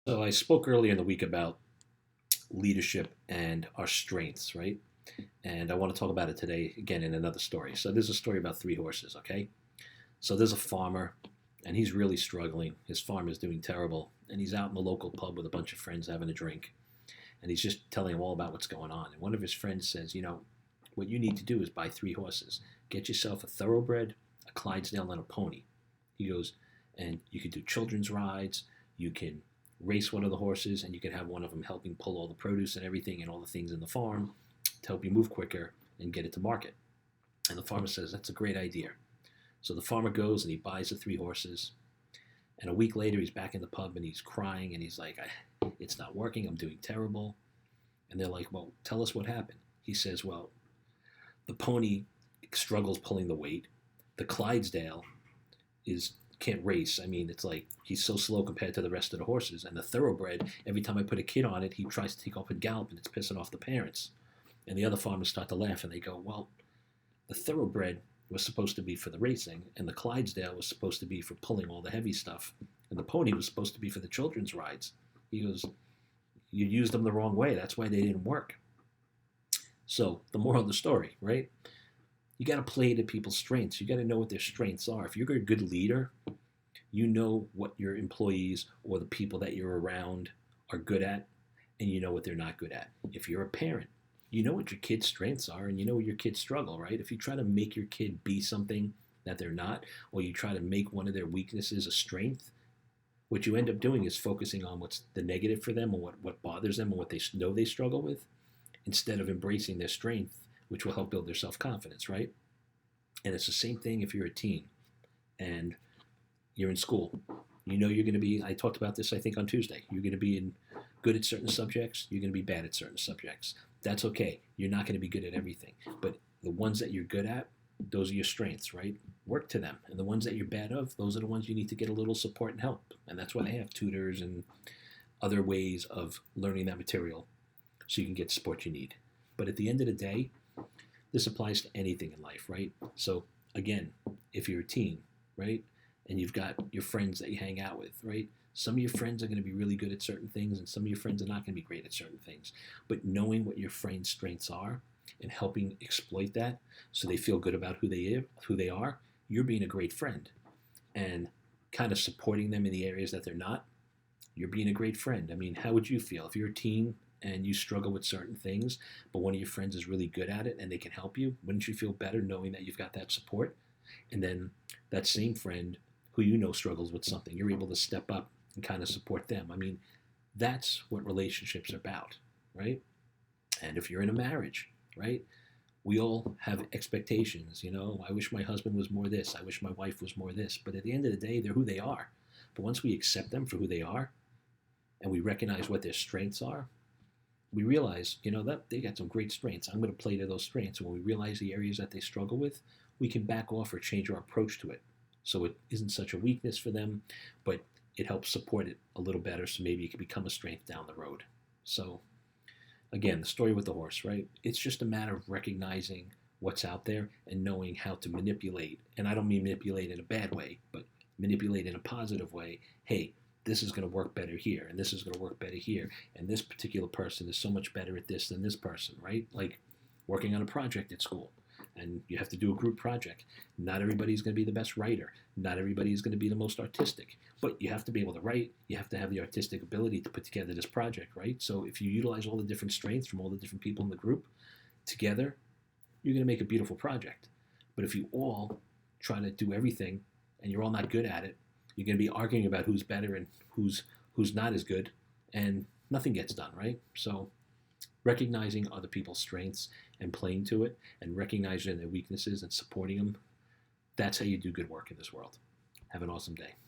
So I spoke earlier in the week about leadership and our strengths, right? And I want to talk about it today again in another story. So there's a story about three horses, okay? So there's a farmer and he's really struggling. His farm is doing terrible and he's out in the local pub with a bunch of friends having a drink and he's just telling them all about what's going on. And one of his friends says, what you need to do is buy three horses. Get yourself a thoroughbred, a Clydesdale, and a pony. He goes, and you can do children's rides. You can race one of the horses, and you can have one of them helping pull all the produce and everything and all the things in the farm to help you move quicker and get it to market. And the farmer says, that's a great idea. So the farmer goes and he buys the three horses. And a week later, he's back in the pub and he's crying and he's like, it's not working. I'm doing terrible. And they're like, well, tell us what happened. He says, well, the pony struggles pulling the weight. The Clydesdale is can't race. I mean, it's like he's so slow compared to the rest of the horses. And the thoroughbred, every time I put a kid on it, he tries to take off and gallop, and it's pissing off the parents. And the other farmers start to laugh, and they go, "Well, the thoroughbred was supposed to be for the racing, and the Clydesdale was supposed to be for pulling all the heavy stuff, and the pony was supposed to be for the children's rides." He goes, "You used them the wrong way. That's why they didn't work." So the moral of the story, right? You got to play to people's strengths. You got to know what their strengths are. If you're a good leader, you know what your employees or the people that you're around are good at, and you know what they're not good at. If you're a parent, you know what your kids' strengths are, and you know where your kids struggle, right? If you try to make your kid be something that they're not, or you try to make one of their weaknesses a strength, what you end up doing is focusing on what's the negative for them, or what bothers them, or what they know they struggle with, instead of embracing their strength, which will help build their self-confidence, right? And it's the same thing if you're a teen and you're in school. You know you're going to be, I talked about this, I think, on Tuesday. You're going to be good at certain subjects. You're going to be bad at certain subjects. That's okay. You're not going to be good at everything. But the ones that you're good at, those are your strengths, right? Work to them. And the ones that you're bad of, those are the ones you need to get a little support and help. And that's why they have tutors and other ways of learning that material so you can get the support you need. But at the end of the day, this applies to anything in life, right? So again, if you're a teen, right, and you've got your friends that you hang out with, right? Some of your friends are going to be really good at certain things, and some of your friends are not going to be great at certain things. But knowing what your friends' strengths are and helping exploit that so they feel good about who they are, you're being a great friend. And kind of supporting them in the areas that they're not, you're being a great friend. I mean, how would you feel if you're a teen and you struggle with certain things, but one of your friends is really good at it and they can help you? Wouldn't you feel better knowing that you've got that support? And then that same friend who you know struggles with something, you're able to step up and kind of support them. I mean, that's what relationships are about, right? And if you're in a marriage, right? We all have expectations, I wish my husband was more this, I wish my wife was more this. But at the end of the day, they're who they are. But once we accept them for who they are and we recognize what their strengths are, we realize, that they got some great strengths. I'm going to play to those strengths. And when we realize the areas that they struggle with, we can back off or change our approach to it. So it isn't such a weakness for them, but it helps support it a little better. So maybe it can become a strength down the road. So again, the story with the horse, right? It's just a matter of recognizing what's out there and knowing how to manipulate. And I don't mean manipulate in a bad way, but manipulate in a positive way. Hey, this is going to work better here, and this is going to work better here, and this particular person is so much better at this than this person, right? Like working on a project at school, and you have to do a group project. Not everybody's going to be the best writer. Not everybody is going to be the most artistic, but you have to be able to write. You have to have the artistic ability to put together this project, right? So if you utilize all the different strengths from all the different people in the group together, you're going to make a beautiful project. But if you all try to do everything and you're all not good at it, you're going to be arguing about who's better and who's not as good, and nothing gets done, right? So recognizing other people's strengths and playing to it and recognizing their weaknesses and supporting them, that's how you do good work in this world. Have an awesome day.